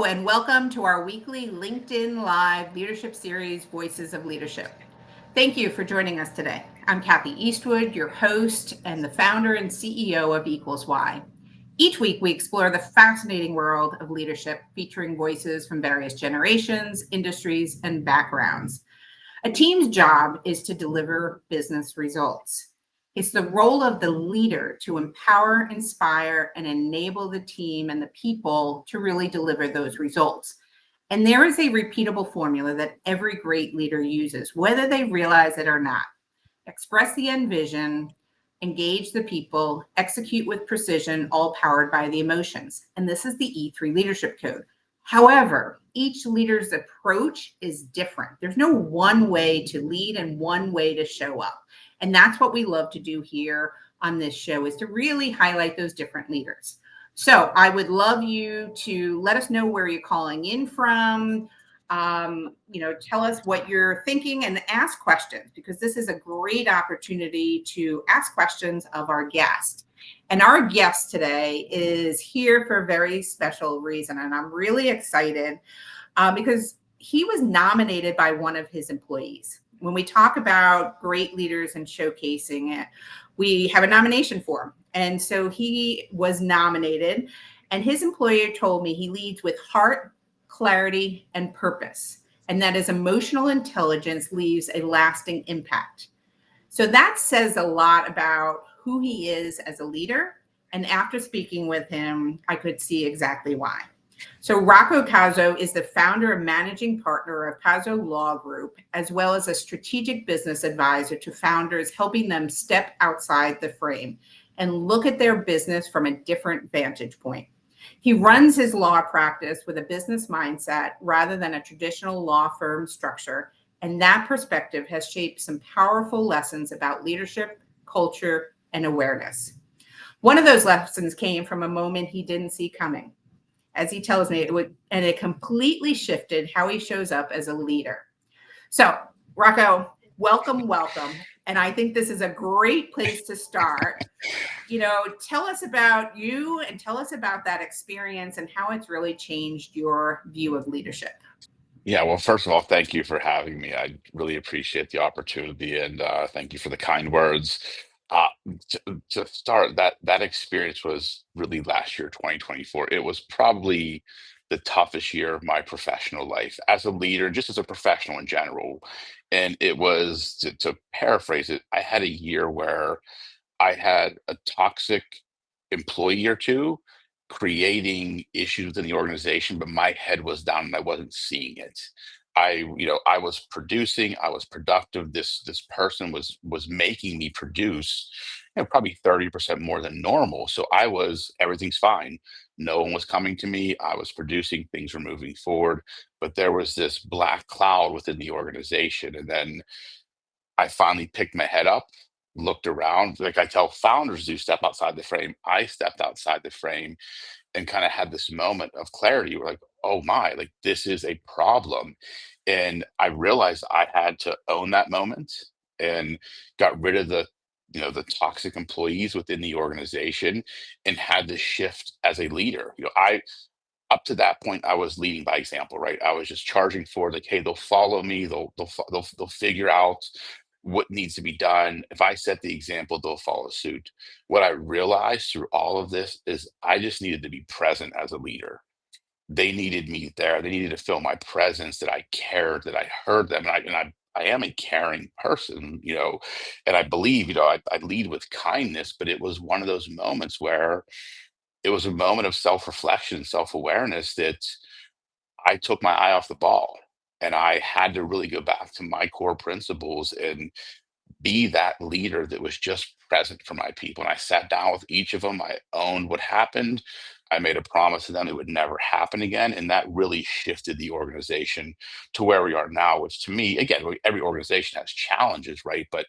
And welcome to our weekly LinkedIn Live leadership series, Voices of Leadership. Thank you for joining us today. I'm Kathy Eastwood, your host and the founder and CEO of Equals Y. Each week, we explore the fascinating world of leadership, featuring voices from various generations, industries, and backgrounds. A team's job is to deliver business results. It's the role of the leader to empower, inspire, and enable the team and the people to really deliver those results. And there is a repeatable formula that every great leader uses, whether they realize it or not. Express the end vision, engage the people, execute with precision, all powered by the emotions. And this is the E3 leadership code. However, each leader's approach is different. There's no one way to lead and one way to show up. And that's what we love to do here on this show, is to really highlight those different leaders. So I would love you to let us know where you're calling in from. Tell us what you're thinking and ask questions, because this is a great opportunity to ask questions of our guest. And our guest today is here for a very special reason. And I'm really excited because he was nominated by one of his employees. When we talk about great leaders and showcasing it, we have a nomination for him. And so he was nominated, and his employer told me he leads with heart, clarity, and purpose, and that his emotional intelligence leaves a lasting impact. So that says a lot about who he is as a leader. And after speaking with him, I could see exactly why. So Rocco Cozza is the founder and managing partner of Cozza Law Group, as well as a strategic business advisor to founders, helping them step outside the frame and look at their business from a different vantage point. He runs his law practice with a business mindset rather than a traditional law firm structure, and that perspective has shaped some powerful lessons about leadership, culture, and awareness. One of those lessons came from a moment he didn't see coming. As he tells me, it completely shifted how he shows up as a leader. So, Rocco, welcome. And I think this is a great place to start. Tell us about you and tell us about that experience and how it's really changed your view of leadership. Yeah, well, first of all, thank you for having me. I really appreciate the opportunity, and thank you for the kind words. Uh, to start, that experience was really last year, 2024. It was probably the toughest year of my professional life as a leader, just as a professional in general. And it was, to paraphrase it, I had a year where I had a toxic employee or two creating issues within the organization, but my head was down and I wasn't seeing it. I was producing, I was productive. This person was making me produce, probably 30% more than normal. So everything's fine. No one was coming to me. I was producing, things were moving forward, but there was this black cloud within the organization. And then I finally picked my head up, looked around, like I tell founders do, step outside the frame. I stepped outside the frame and kind of had this moment of clarity. We're like, oh my, like this is a problem. And I realized I had to own that moment and got rid of the toxic employees within the organization and had to shift as a leader. I up to that point, I was leading by example, right? I was just charging for, like, hey, they'll follow me. They'll figure out what needs to be done. If I set the example, they'll follow suit. What I realized through all of this is I just needed to be present as a leader. They needed me there. They needed to feel my presence, that I cared, that I heard them, and I am a caring person, and I believe, I lead with kindness. But it was one of those moments where it was a moment of self-reflection, self-awareness, that I took my eye off the ball, and I had to really go back to my core principles and be that leader that was just present for my people. And I sat down with each of them. I owned what happened. I made a promise to them it would never happen again. And that really shifted the organization to where we are now, which, to me, again, every organization has challenges, right? But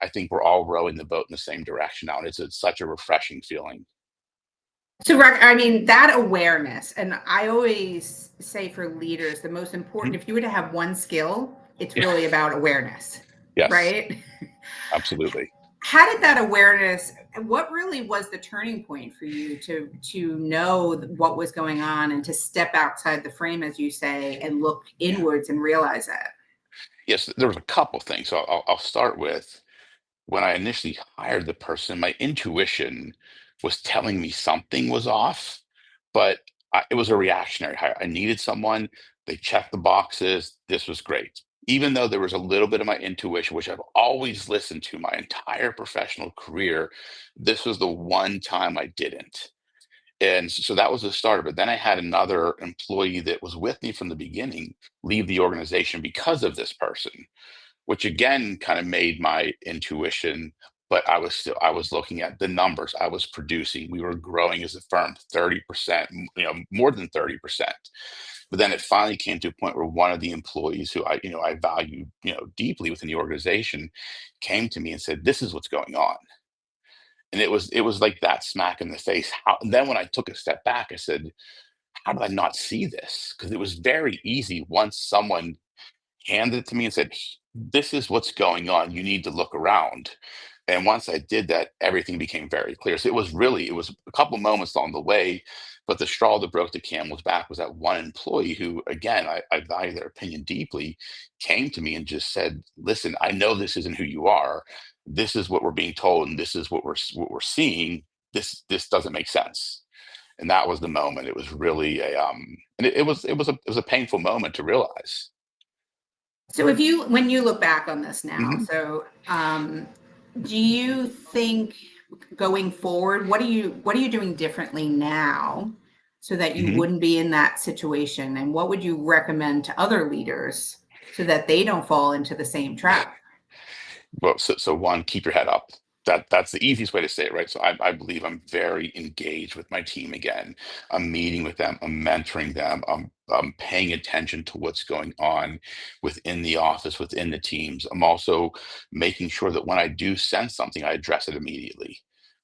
I think we're all rowing the boat in the same direction now. And it's such a refreshing feeling. So, I mean, that awareness, and I always say for leaders, the most important, Mhm. if you were to have one skill, it's Yeah. really about awareness, Yes, right? absolutely. How did that awareness what really was the turning point for you to know what was going on and to step outside the frame, as you say, and look Yeah. inwards and realize that? Yes, there was a couple things. So I'll start with when I initially hired the person, my intuition was telling me something was off, but it was a reactionary hire. I needed someone. They checked the boxes. This was great. Even though there was a little bit of my intuition, which I've always listened to my entire professional career, this was the one time I didn't. And so that was the start of it. Then I had another employee that was with me from the beginning leave the organization because of this person, which again kind of made my intuition, but I was looking at the numbers I was producing. We were growing as a firm 30%, more than 30%. But then it finally came to a point where one of the employees who I value, deeply within the organization came to me and said, "This is what's going on." And it was like that smack in the face. And then when I took a step back, I said, "How did I not see this?" Because it was very easy once someone handed it to me and said, "This is what's going on. You need to look around." And once I did that, everything became very clear. So it was a couple moments along the way, but the straw that broke the camel's back was that one employee who, again, I value their opinion deeply, came to me and just said, "Listen, I know this isn't who you are. This is what we're being told, and this is what we're seeing. This doesn't make sense." And that was the moment. It was really and it was a painful moment to realize. So when you look back on this now, Mhm, so do you think going forward, what are you doing differently now so that you mhm. wouldn't be in that situation? And what would you recommend to other leaders so that they don't fall into the same trap? Well, so one, keep your head up. That's the easiest way to say it, right? So I believe I'm very engaged with my team again. I'm meeting with them, I'm mentoring them, I'm paying attention to what's going on within the office, within the teams. I'm also making sure that when I do sense something, I address it immediately.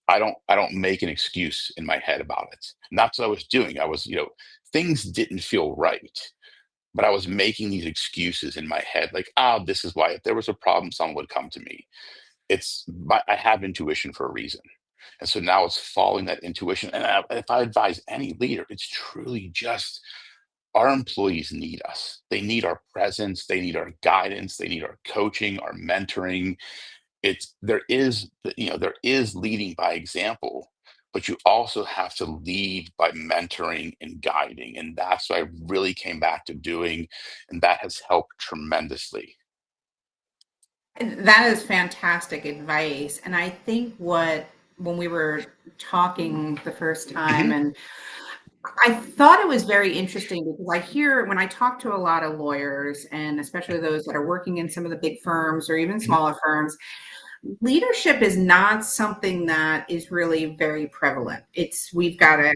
I don't make an excuse in my head about it. And that's what I was doing. Things didn't feel right, but I was making these excuses in my head, like, "Oh, this is why. If there was a problem, someone would come to me." I have intuition for a reason, and so now it's following that intuition. And if I advise any leader, it's truly just our employees need us. They need our presence. They need our guidance. They need our coaching, our mentoring. There is leading by example, but you also have to lead by mentoring and guiding, and that's what I really came back to doing, and that has helped tremendously. That is fantastic advice. And I think when we were talking the first time, Mhm, and I thought it was very interesting because I hear when I talk to a lot of lawyers, and especially those that are working in some of the big firms or even mhm, smaller firms, leadership is not something that is really very prevalent. We've got to,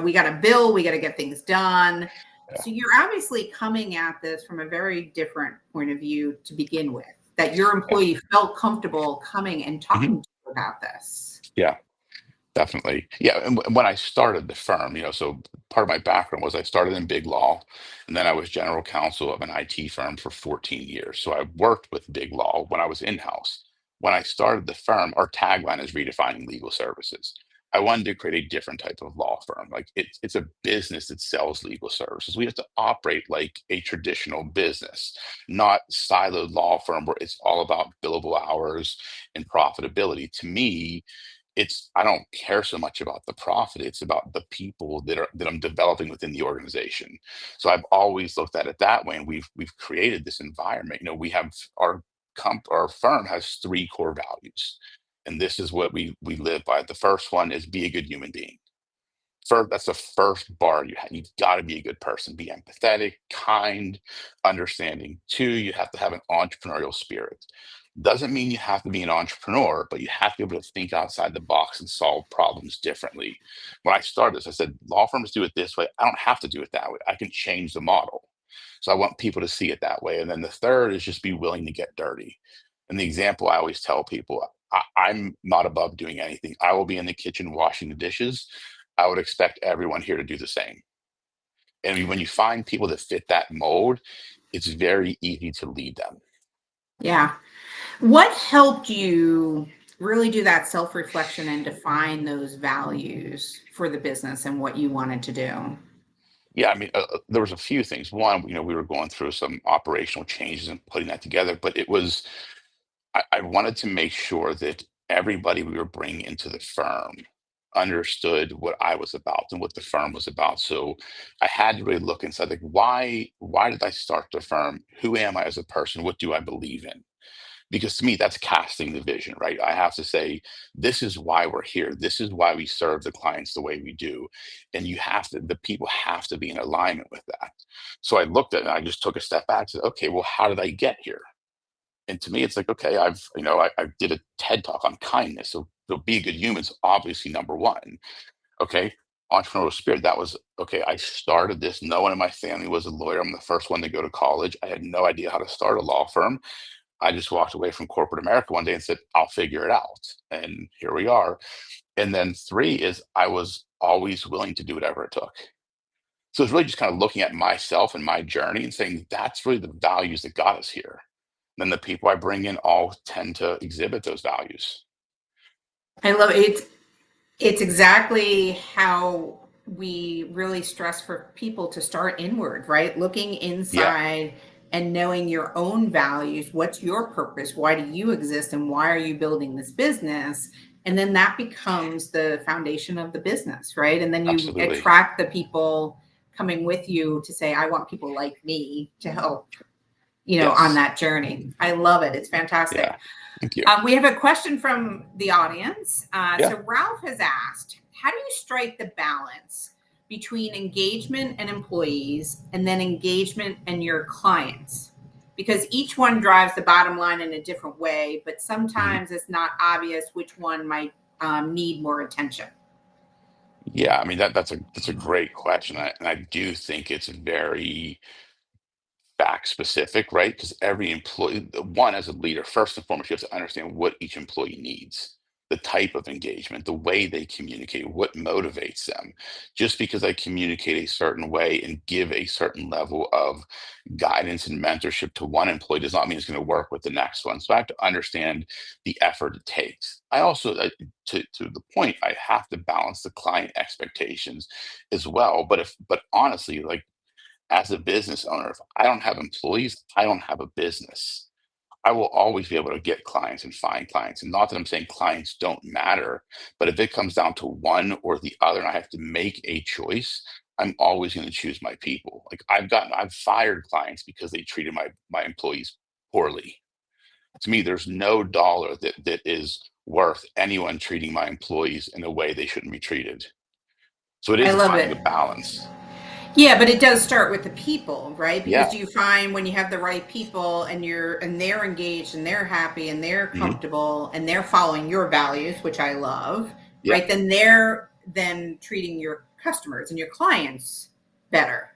we got to bill, we got to get things done. yeah, So you're obviously coming at this from a very different point of view to begin with, that your yeah, employee felt comfortable coming and mhm, talking to you about this. yeah. Definitely. Yeah, and when I started the firm, so part of my background was I started in big law, and then I was general counsel of an IT firm for 14 years. So I worked with big law when I was in-house. When I started the firm, our tagline is redefining legal services. I wanted to create a different type of law firm. Like it's a business that sells legal services. We have to operate like a traditional business, not siloed law firm where it's all about billable hours and profitability. To me, I don't care so much about the profit, it's about the people that I'm developing within the organization. So I've always looked at it that way, and we've created this environment. We have our firm has three core values, and this is what we live by. The first one is be a good human being. First, that's the first bar you've got to be a good person, be empathetic, kind, understanding. Two, you have to have an entrepreneurial spirit. Doesn't mean you have to be an entrepreneur, but you have to be able to think outside the box and solve problems differently. When I started this, I said, law firms do it this way. I don't have to do it that way. I can change the model. So I want people to see it that way. And then the third is just be willing to get dirty. And the example I always tell people, I'm not above doing anything. I will be in the kitchen washing the dishes. I would expect everyone here to do the same. And when you find people that fit that mold, it's very easy to lead them. Yeah. What helped you? really do that self reflection and define those values for the business and what you wanted to do. Yeah, I mean, there was a few things. One, we were going through some operational changes and putting that together, but it was I wanted to make sure that everybody we were bringing into the firm understood what I was about and what the firm was about. So I had to really look inside, like, why did I start the firm? Who am I as a person? What do I believe in? Because to me, that's casting the vision, right? I have to say, this is why we're here. This is why we serve the clients the way we do. And the people have to be in alignment with that. So I looked at it and I just took a step back and said, okay, well, how did I get here? And to me, it's like, okay, I did a TED talk on kindness. So be a good human is obviously number one. Okay. Entrepreneurial spirit, that was okay. I started this. No one in my family was a lawyer. I'm the first one to go to college. I had no idea how to start a law firm. I just walked away from corporate America one day and said, I'll figure it out. And here we are. And then three is I was always willing to do whatever it took. So it's really just kind of looking at myself and my journey and saying that's really the values that got us here. Then the people I bring in all tend to exhibit those values. I love it. It's exactly how we really stress for people to start inward, right? Looking Yeah, inside and knowing your own values. What's your purpose? Why do you exist? And why are you building this business? And then that becomes the foundation of the business, right? And then you absolutely. attract the people coming with you to say, I want people like me to help, on Yes. that journey. I love it. It's Yeah. fantastic. Thank you. We have a question from the audience. Yeah. So Ralph has asked, how do you strike the balance between engagement and employees and then engagement and your clients? Because each one drives the bottom line in a different way, but Mhm. sometimes it's not obvious which one might need more attention. Yeah. I mean that's a great question. And I do think it's very fact specific, right? Because every employee, one as a leader, first and foremost, you have to understand what each employee needs, the type of engagement, the way they communicate, what motivates them. Just because I communicate a certain way and give a certain level of guidance and mentorship to one employee does not mean it's going to work with the next one. So I have to understand the effort it takes. I also, to the point, I have to balance the client expectations as well. But honestly, like as a business owner, if I don't have employees, I don't have a business. I will always be able to get clients and find clients. And not that I'm saying clients don't matter, but if it comes down to one or the other and I have to make a choice, I'm always going to choose my people. Like I've fired clients because they treated my employees poorly. To me, there's no dollar that is worth anyone treating my employees in a way they shouldn't be treated. So it I is love finding it. a balance. Yeah, but it does start with the people, right? Because Yeah. do you find when you have the right people and they're engaged and they're happy and they're Hmm. comfortable and they're following your values, which I love, Yeah. right? Then they're then treating your customers and your clients better,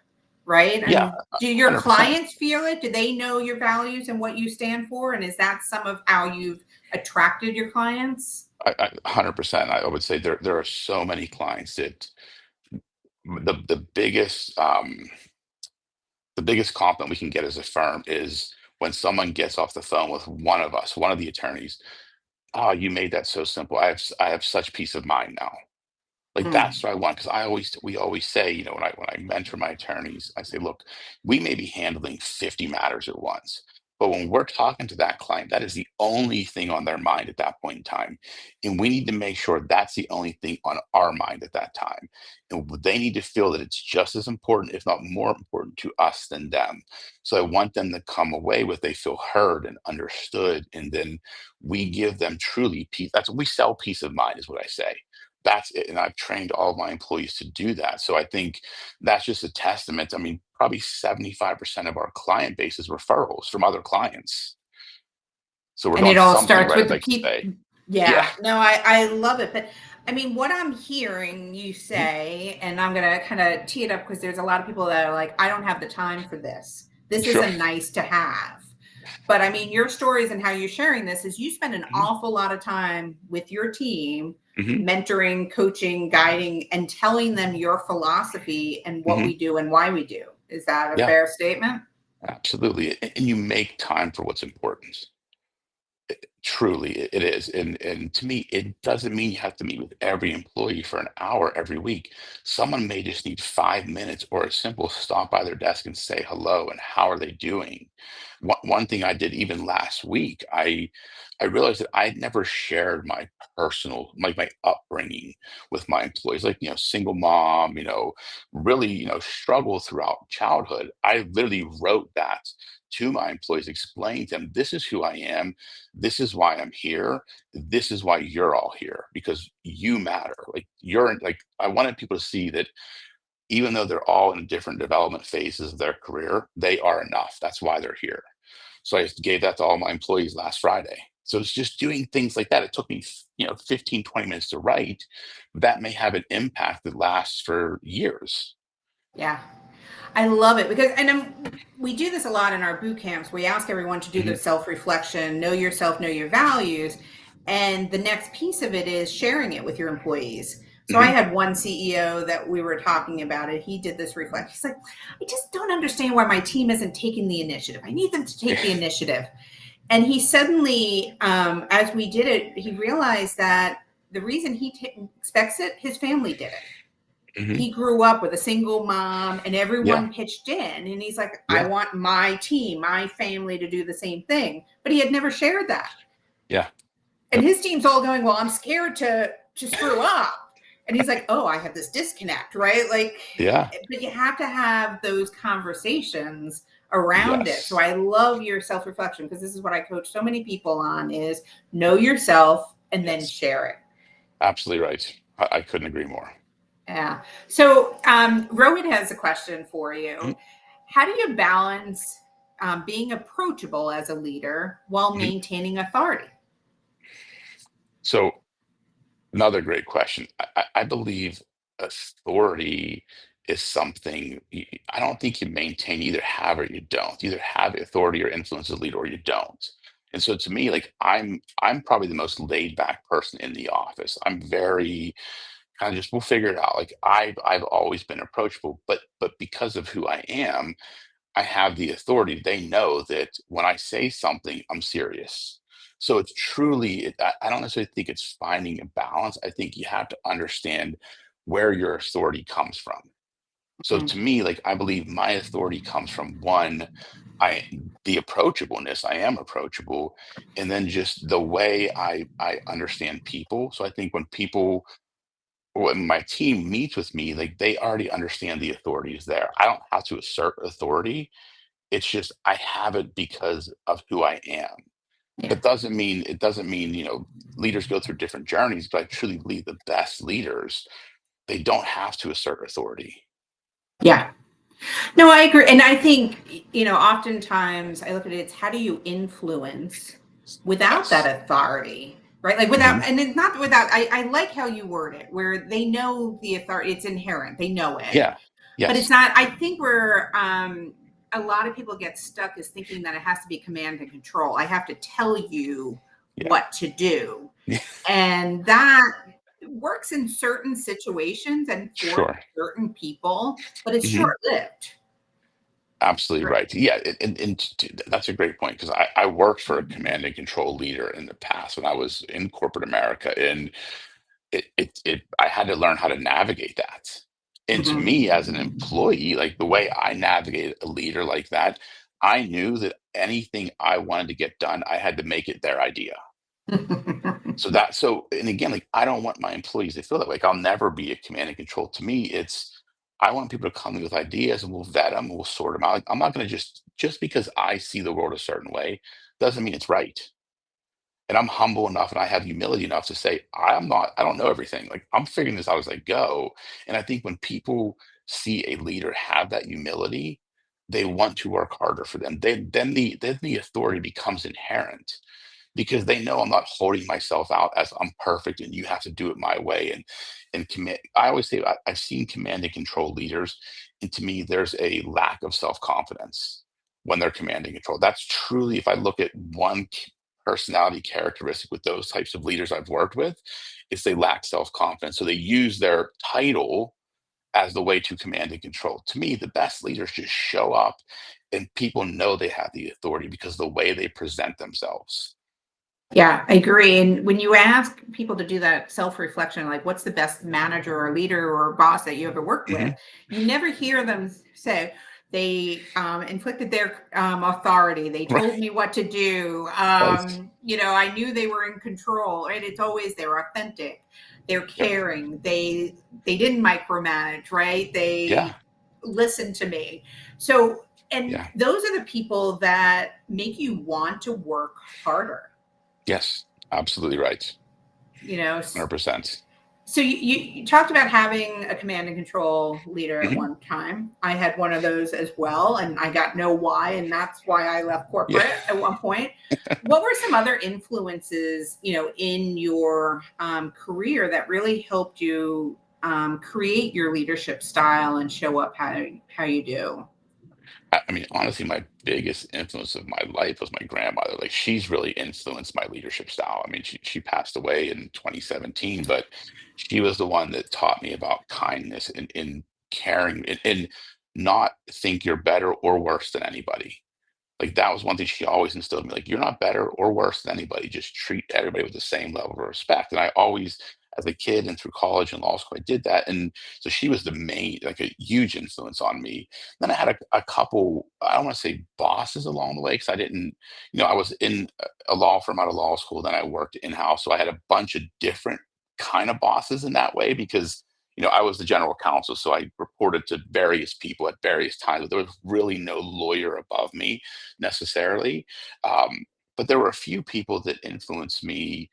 right? Yeah. And do your 100%. clients feel it? Do they know your values and what you stand for? And is that some of how you've attracted your clients? 100%. I would say there are so many clients that the biggest compliment we can get as a firm is when someone gets off the phone with one of us, one of the attorneys. Oh, you made that so simple. I have such peace of mind now. Like Mm. that's what I want because we always say, when I mentor my attorneys, I say, look, we may be handling 50 matters at once, but when we're talking to that client, that is the only thing on their mind at that point in time, and we need to make sure that's the only thing on our mind at that time, and they need to feel that it's just as important, if not more important, to us than them. So I want them to come away with they feel heard and understood, and then we give them truly peace. That's what we sell peace of mind, is what I say. That's it. And I've trained all of my employees to do that. So I think that's just a testament. I mean, probably 75% of our client base is referrals from other clients. So we're And it doing all something starts right, with as the I could say. people. Yeah. Yeah, no, I love it. But I mean, what I'm hearing you Mhm. say, and I'm going to kind of tee it up because there's a lot of people that are like, I don't have the time for this. This is Sure. a nice to have. But I mean, your stories and how you're sharing this is you spend an Mhm. awful lot of time with your team, Mhm. mentoring, coaching, guiding, and telling them your philosophy and what Mhm. we do and why we do. Is that a Yeah, fair statement? absolutely. And you make time for what's important. Truly, it is, and to me, it doesn't mean you have to meet with every employee for an hour every week. Someone may just need 5 minutes or a simple stop by their desk and say hello and how are they doing. One thing I did even last week, I realized that I'd never shared my personal, like my upbringing with my employees, like single mom, really struggle throughout childhood. I literally wrote that to my employees, explained to them, this is who I am, this is why I'm here. This is why you're all here because you matter. Like like I wanted people to see that even though they're all in different development phases of their career, they are enough. That's why they're here. So I gave that to all my employees last Friday. So it's just doing things like that. It took me, 15, 20 minutes to write. That may have an impact that lasts for years. Yeah. I love it because, and we do this a lot in our boot camps. We ask everyone to do the Mhm, self reflection, know yourself, know your values. And the next piece of it is sharing it with your employees. So I mhm. had one CEO that we were talking about it. He did this reflection. He's like, I just don't understand why my team isn't taking the initiative. I need them to take the initiative. And he suddenly, as we did it, he realized that the reason he expects it, his family did it. Mhm. He grew up with a single mom and Yeah, everyone pitched in, and he's like, I yeah, want my team, my family to do the same thing, but he had never shared that. yeah, And yep, his team's all going, well, I'm scared to screw up. And he's like, oh, I have this disconnect, right? Like, yeah, but you have to have those conversations around it. So yes, I love your self-reflection because this is what I coach so many people on is know yourself and then yes, share it. absolutely right. I couldn't agree more. Yeah. So Rohit has a question for you. Mhm, How do you balance being approachable as a leader while mhm. maintaining authority? So another great question. I believe authority is something I don't think you maintain, you either have or you don't. You either have authority or influence as a leader or you don't. And so to me, like I'm probably the most laid back person in the office. I'm very kind of just we'll figure it out. Like I've always been approachable, but because of who I am, I have the authority. They know that when I say something, I'm serious. So it's truly, I don't necessarily think it's finding a balance. I think you have to understand where your authority comes from. So Mm, to me, like I believe my authority comes from one, I the approachableness. I am approachable, and then just the way I understand people. So I think when people when my team meets with me, like they already understand the authority is there. I don't have to assert authority, it's just I have it because of who I am. yeah. It doesn't mean, leaders go through different journeys, but I truly believe the best leaders, they don't have to assert authority. Yeah. No, I agree. And I think, oftentimes I look at it, it's how do you influence without that Yes. authority, right? Like without, Hmm. and it's not without, I like how you word it, where they know the authority, it's inherent, they know it, Yeah. but it's Yes. not, I think where a lot of people get stuck is thinking that it has to be command and control. I have to tell you Yeah. what to do. And that works in certain situations and for Sure. certain people, but it's Hmm. short lived. Absolutely right. Yeah, that's a great point because I worked for a command and control leader in the past when I was in corporate America, and I had to learn how to navigate that. And to me, as an employee, like the way I navigate a leader like that, I knew that anything I wanted to get done, I had to make it their idea. And again, like I don't want my employees to feel that way. Like I'll never be a command and control. To me, it's I want people to come in with ideas and we'll vet them and we'll sort them out. Like, I'm not going to just because I see the world a certain way doesn't mean it's right. And I'm humble enough and I have humility enough to say, I don't know everything. Like I'm figuring this out as I go. And I think when people see a leader have that humility, they want to work harder for them. Then the authority becomes inherent because they know I'm not holding myself out as I'm perfect and you have to do it my way. And commit. I always say I've seen command and control leaders, and to me, there's a lack of self-confidence when they're command and control. That's truly, if I look at one personality characteristic with those types of leaders I've worked with, is they lack self-confidence. So they use their title as the way to command and control. To me, the best leaders just show up and people know they have the authority because of the way they present themselves. Yeah, I agree. And when you ask people to do that self reflection, like what's the best manager or leader or boss that you ever worked with, Hmm. you never hear them say, they inflicted their authority. They Right. told me what to do. Right. I knew they were in control. Right? It's always they're authentic, they're Yep. caring. They didn't micromanage. Right? They Yeah. listened to me. So, and Yeah. those are the people that make you want to work harder. Yes. Absolutely right. You know, 100%. so you talked about having a command and control leader at Hmm. one time. I had one of those as well, and I got no why, and that's why I left Yeah. corporate at one point. What were some other influences, in your career that really helped you create your leadership style and show up how you do? I mean, honestly, my biggest influence of my life was my grandmother. Like, she's really influenced my leadership style. I mean, she passed away in 2017, but she was the one that taught me about kindness and caring and not think you're better or worse than anybody. Like, that was one thing she always instilled in me, like, "You're not better or worse than anybody, just treat everybody with the same level of respect," and I always, as a kid and through college and law school, I did that, and so she was the main, like, a huge influence on me. Then I had a couple, I don't wanna say bosses along the way, because I didn't, I was in a law firm out of law school, then I worked in-house, so I had a bunch of different kinda bosses in that way because, I was the general counsel, so I reported to various people at various times, but there was really no lawyer above me necessarily. Um, but there were a few people that influenced me.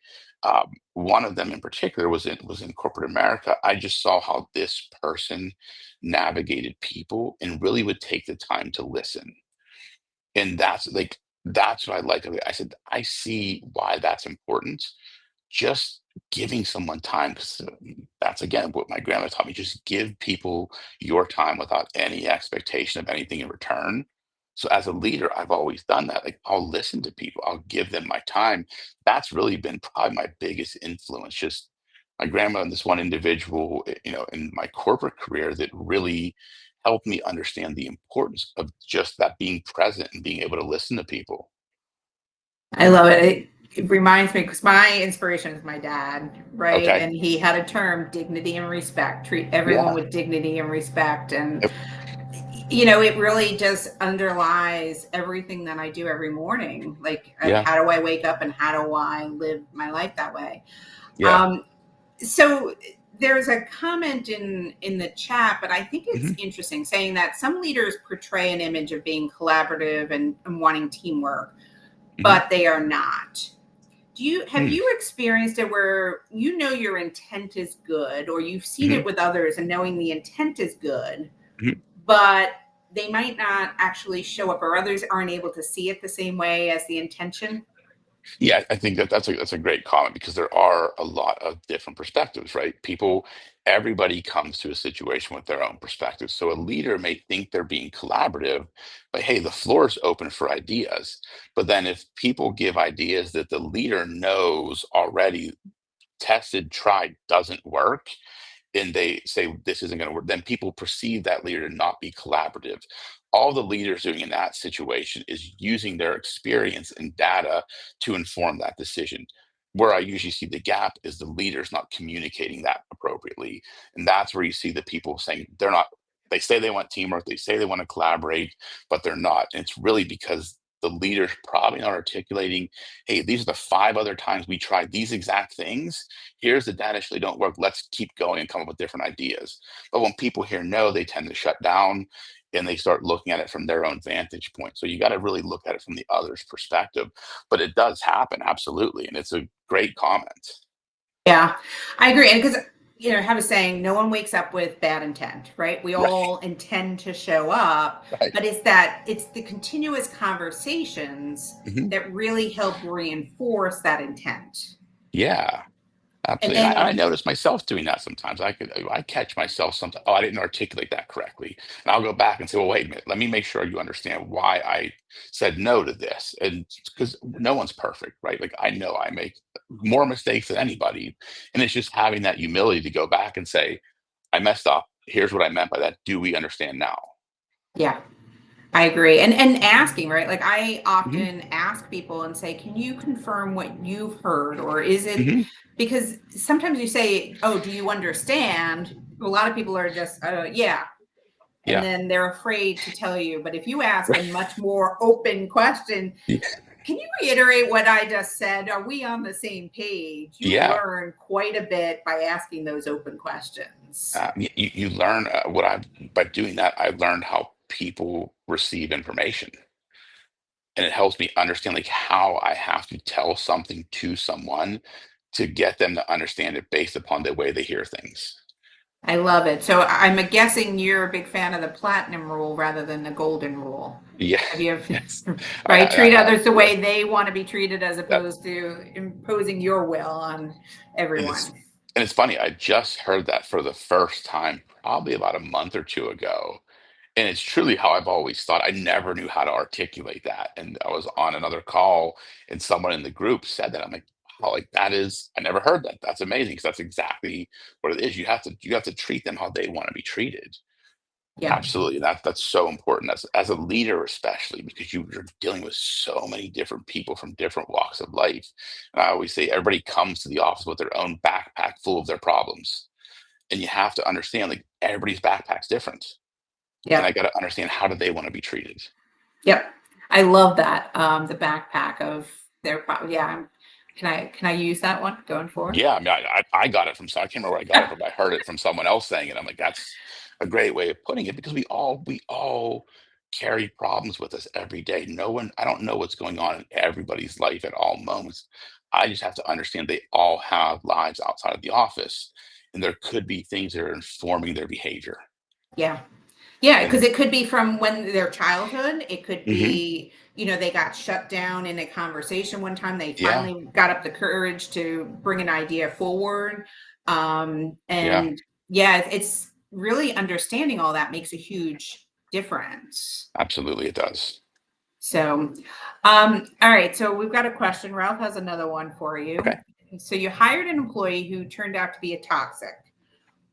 One of them in particular was in corporate America. I just saw how this person navigated people and really would take the time to listen. And that's what I like of it. I said, I see why that's important. Just giving someone time, 'cause, that's again what my grandma taught me, just give people your time without any expectation of anything in return. So as a leader, I've always done that. Like, I'll listen to people, I'll give them my time. That's really been probably my biggest influence. Just my grandma and this one individual, in my corporate career that really helped me understand the importance of just that being present and being able to listen to people. I love it. It reminds me because my inspiration is my dad, right? Okay. And he had a term, dignity and respect. Treat everyone Yeah. with dignity and respect. And Yep. it really just underlies everything that I do every morning. Like, Yeah. how do I wake up and how do I live my life that way? Yeah. Um, so there's a comment in the chat, but I think it's Hmm. interesting saying that some leaders portray an image of being collaborative and wanting teamwork, Hmm. but they are not. Have Hmm. you experienced it where your intent is good, or you've seen Hmm. it with others and knowing the intent is good, Hmm. but they might not actually show up, or others aren't able to see it the same way as the intention? Yeah, I think that's a great comment because there are a lot of different perspectives, right? Everybody comes to a situation with their own perspective. So a leader may think they're being collaborative, but hey, the floor is open for ideas. But then if people give ideas that the leader knows already, tested, tried, doesn't work, and they say this isn't going to work, then people perceive that leader to not be collaborative. All the leaders doing in that situation is using their experience and data to inform that decision. Where I usually see the gap is the leaders not communicating that appropriately. And that's where you see the people saying they're not, they say they want teamwork, they say they want to collaborate, but they're not. And it's really because the leader's probably not articulating, hey, these are the 5 other times we tried these exact things. Here's the data, actually don't work. Let's keep going and come up with different ideas. But when people hear no, they tend to shut down and they start looking at it from their own vantage point. So you got to really look at it from the other's perspective. But it does happen, absolutely. And it's a great comment. Yeah, I agree. And because, I have a saying, no one wakes up with bad intent, right? We Right. all intend to show up, Right. but it's the continuous conversations Hmm. that really help reinforce that intent. Yeah. And Absolutely. And I then, notice myself doing that sometimes. I catch myself sometimes. Oh, I didn't articulate that correctly. And I'll go back and say, well, wait a minute, let me make sure you understand why I said no to this. And because no one's perfect, right? Like, I know I make more mistakes than anybody. And it's just having that humility to go back and say, I messed up. Here's what I meant by that. Do we understand now? yeah. I agree. And asking, right? Like I Hmm. often ask people and say, "Can you confirm what you've heard or is it Hmm. because sometimes you say, "Oh, do you understand?" A lot of people are just, yeah." And Yeah. then they're afraid to tell you. But if you ask a much more open question, can you reiterate what I just said? Are we on the same page? You Yeah. learn quite a bit by asking those open questions. You learn what I by doing that, I learned how people receive information, and it helps me understand like how I have to tell something to someone to get them to understand it based upon the way they hear things. I love it. So I'm guessing you're a big fan of the platinum rule rather than the golden rule. Yeah. Have you, Yes. right? I Treat have. others the Yes. way they want to be treated as That, opposed to imposing your will on and it's everyone. and it's funny. I just heard that for the first time probably about a month or two ago. And it's truly how I've always thought. I never knew how to articulate that. And I was on another call and someone in the group said that. I'm like, wow, like that is, I never heard that. That's amazing because that's exactly what it is. You have to treat them how they want to be treated. Yeah. Absolutely. That's so important as a leader, especially because you're dealing with so many different people from different walks of life. And I always say everybody comes to the office with their own backpack full of their problems. And you have to understand like everybody's backpack's different. And I Yep. got to understand how do they want to be treated. Yep. I love that. The backpack of their yeah. Can I use that one going forward? Yeah, I mean, I got it from I can't remember where I got it from. I heard it from someone else saying it. I'm like, that's a great way of putting it because we all carry problems with us every day. No one, I don't know what's going on in everybody's life at all moments. I just have to understand they all have lives outside of the office, and there could be things that are informing their behavior. Yeah. Yeah, because And it could be from when their childhood. It could mhm, be, they got shut down in a conversation one time. They yeah, finally got up the courage to bring an idea forward. yeah, And yeah, it's really understanding all that makes a huge difference. absolutely, it does. So, all right. So we've got a question. Ralph has another one for you. Okay. So you hired an employee who turned out to be a toxic.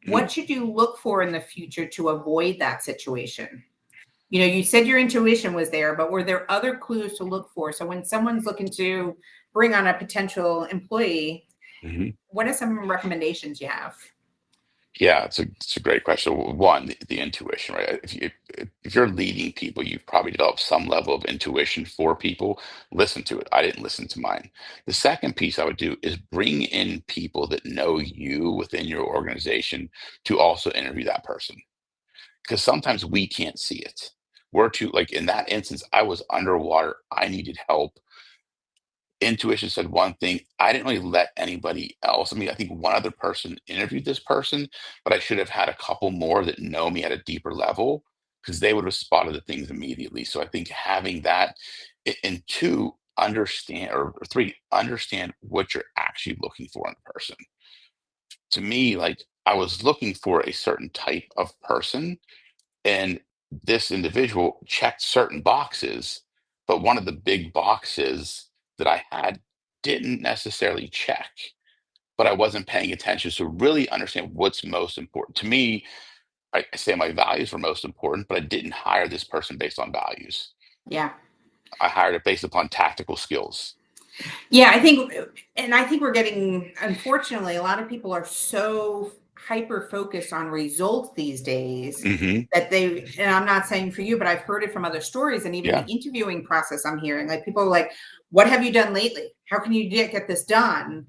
Mhm. What should you look for in the future to avoid that situation? You said your intuition was there, but were there other clues to look for? So when someone's looking to bring on a potential employee, Mhm. what are some recommendations you have? Yeah, it's a great question. One, the intuition, right? If you're leading people, you've probably developed some level of intuition for people. Listen to it. I didn't listen to mine. The second piece I would do is bring in people that know you within your organization to also interview that person. Because sometimes we can't see it. We're too, like in that instance, I was underwater. I needed help. Intuition said one thing. I didn't really let anybody else. I mean, I think one other person interviewed this person, but I should have had a couple more that know me at a deeper level because they would have spotted the things immediately. So I think having that, and two, understand, or three, understand what you're actually looking for in a person. To me, like I was looking for a certain type of person, and this individual checked certain boxes, but one of the big boxes that I had didn't necessarily check, but I wasn't paying attention. So really understand what's most important. To me, I say my values were most important, but I didn't hire this person based on values. Yeah. I hired it based upon tactical skills. Yeah, I think we're getting, unfortunately, a lot of people are so hyper focused on results these days Hmm. that and I'm not saying for you, but I've heard it from other stories and even the Yeah. interviewing process I'm hearing. Like people are like, what have you done lately? How can you get this done?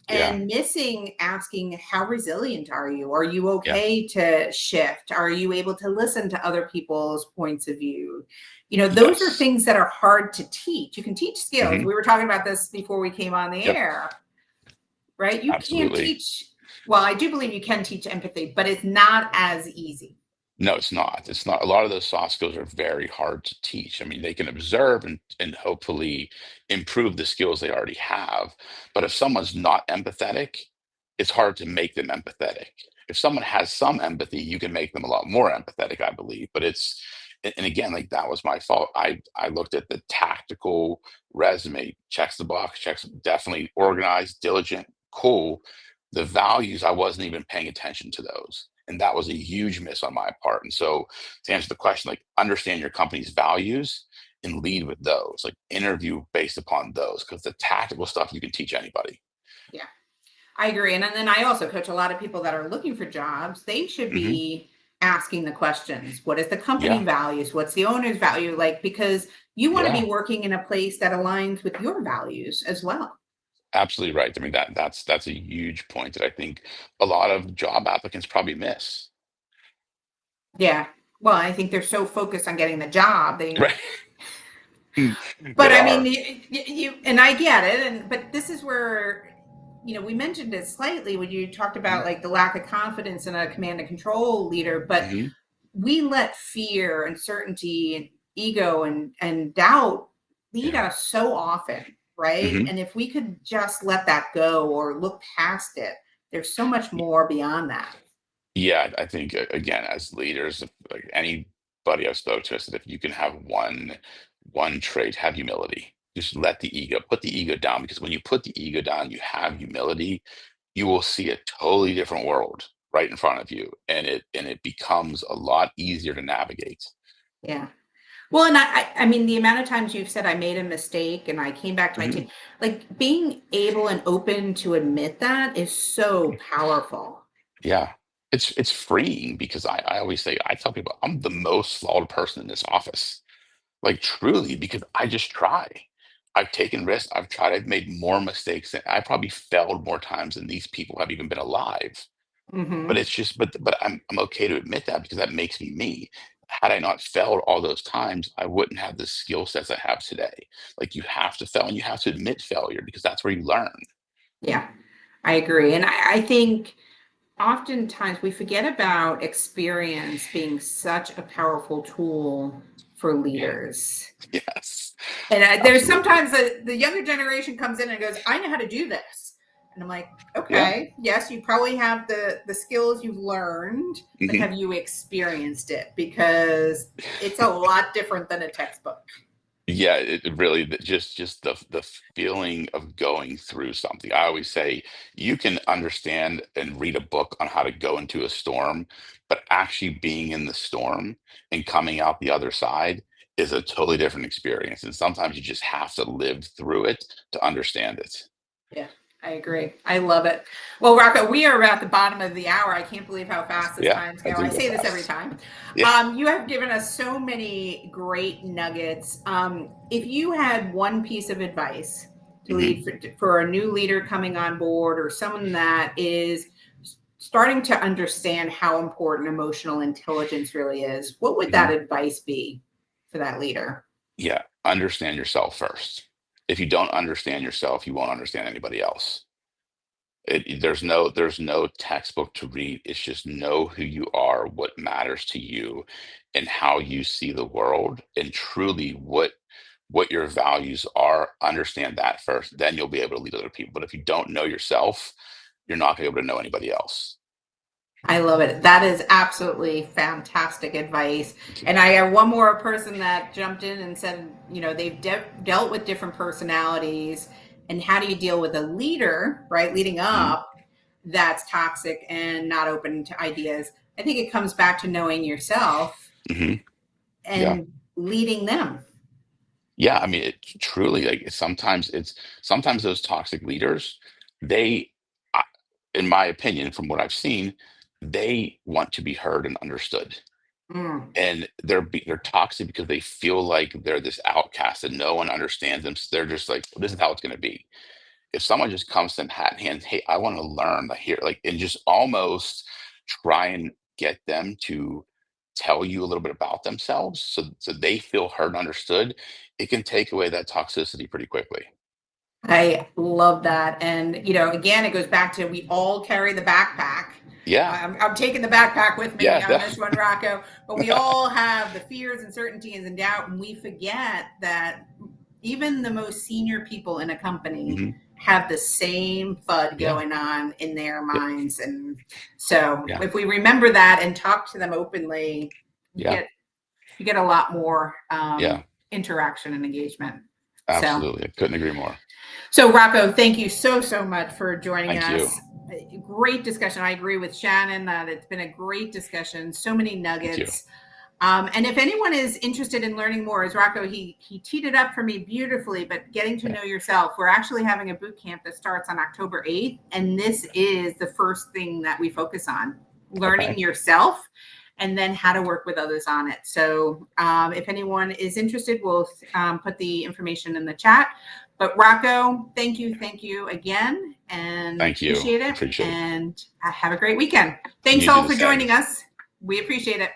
Yeah. And missing asking, how resilient are you? Are you Yeah. okay to shift? Are you able to listen to other people's points of view? Those are Yes. things that are hard to teach. You can teach skills. Hmm. We were talking about this before we came on the Yep. air, right? You can't Absolutely. teach, well, I do believe you can teach empathy, but it's not as easy. No, it's not. It's not. A lot of those soft skills are very hard to teach. I mean, they can observe and hopefully improve the skills they already have. But if someone's not empathetic, it's hard to make them empathetic. If someone has some empathy, you can make them a lot more empathetic, I believe. But and again, like that was my fault. I looked at the tactical resume, checks the box, checks definitely organized, diligent, cool. The values, I wasn't even paying attention to those. And that was a huge miss on my part. And so, to answer the question, like, understand your company's values and lead with those, like interview based upon those, because the tactical stuff you can teach anybody. Yeah. I agree. And then I also coach a lot of people that are looking for jobs. They should Hmm. be asking the questions. What is the company Yeah, values? What's the owner's value? Like, because you want to be yeah, working in a place that aligns with your values as well. absolutely right. I mean, that's a huge point that I think a lot of job applicants probably miss. Yeah. Well, I think they're so focused on getting the job. Right. But They I mean, are. and I get it. But this is where, we mentioned it slightly when you talked Mhm, about like the lack of confidence in a command and control leader, but mhm, we let fear, uncertainty, and ego and doubt lead yeah. us so often, right? Mhm. And if we could just let that go or look past it, there's so much more beyond that. Yeah, I think again, as leaders, like anybody I've spoke to, I said if you can have one trait, have humility. Just let the ego, put the ego down, because when you put the ego down, you have humility, you will see a totally different world right in front of you, and it becomes a lot easier to navigate. Yeah. Well, and I mean, the amount of times you've said I made a mistake and I came back to my Mhm. team, like being able and open to admit that is so powerful. Yeah. It's freeing, because I always say, I tell people I'm the most flawed person in this office. Like, truly, because I just try. I've taken risks, I've tried, I've made more mistakes, than I probably failed more times than these people have even been alive. But Hmm. it's just, but I'm okay to admit that, because that makes me me. Had I not failed all those times, I wouldn't have the skill sets I have today. Like, you have to fail, and you have to admit failure, because that's where you learn. Yeah, I agree. And I think oftentimes we forget about experience being such a powerful tool for Yeah. leaders. Yes. And there's Absolutely. sometimes the younger generation comes in and goes, I know how to do this. And I'm like, Yeah. okay, yes, you probably have the skills you've learned, but Hmm. have you experienced it? Because it's a lot different than a textbook. Yeah, it really, just the feeling of going through something. I always say, you can understand and read a book on how to go into a storm, but actually being in the storm and coming out the other side is a totally different experience. And sometimes you just have to live through it to understand it. Yeah, I agree. I love it. Well, Rocco, we are at the bottom of the hour. I can't believe how fast this Yeah, time's I go. do I go say this every fast. time. Yeah. You have given us so many great nuggets. If you had one piece of advice to Hmm. lead for a new leader coming on board or someone that is starting to understand how important emotional intelligence really is, what would that Hmm. advice be for that leader? Yeah, understand yourself first. If you don't understand yourself, you won't understand anybody else. There's no textbook to read. It's just know who you are, what matters to you, and how you see the world, and truly what your values are. Understand that first, then you'll be able to lead other people. But if you don't know yourself, you're not going to be able to know anybody else. I love it. That is absolutely fantastic advice. Thank you. And I have one more person that jumped in and said, they've dealt with different personalities. And how do you deal with a leader, right, leading Hmm. up that's toxic and not open to ideas? I think it comes back to knowing yourself Hmm. Yeah. and leading them. Yeah, I mean, truly, like, sometimes those toxic leaders, they, I- in my opinion, from what I've seen, they want to be heard and understood. Mm. And they're toxic because they feel like they're this outcast and no one understands them. So they're just like, "Well, this is how it's going to be." If someone just comes to them hat in hand, hey, I want to learn, like, here, like, and just almost try and get them to tell you a little bit about themselves, so they feel heard and understood, it can take away that toxicity pretty quickly. I love that. And, again, it goes back to we all carry the backpack. Yeah. I'm taking the backpack with me Yeah. on this one, Rocco, but we all have the fears, uncertainties, and doubt. And we forget that even the most senior people in a company Hmm. have the same FUD Yeah. going on in their Yeah. minds. And so Yeah. if we remember that and talk to them openly, you Yeah. get, you get a lot more Yeah. interaction and engagement. So, Absolutely. I couldn't agree more. so Rocco, thank you so much for joining Thank you. us. Great discussion. I agree with Shannon that it's been a great discussion. So many Thank you. nuggets. And if anyone is interested in learning more, as Rocco, he teed it up for me beautifully, but getting to know yourself, we're actually having a boot camp that starts on October 8th. And this is the first thing that we focus on, learning Okay. yourself and then how to work with others on it. So if anyone is interested, we'll put the information in the chat. But Rocco, thank you again and Thank you. appreciate it. Appreciate it. And have a great weekend. Thanks You do all the for same. joining us. We appreciate it.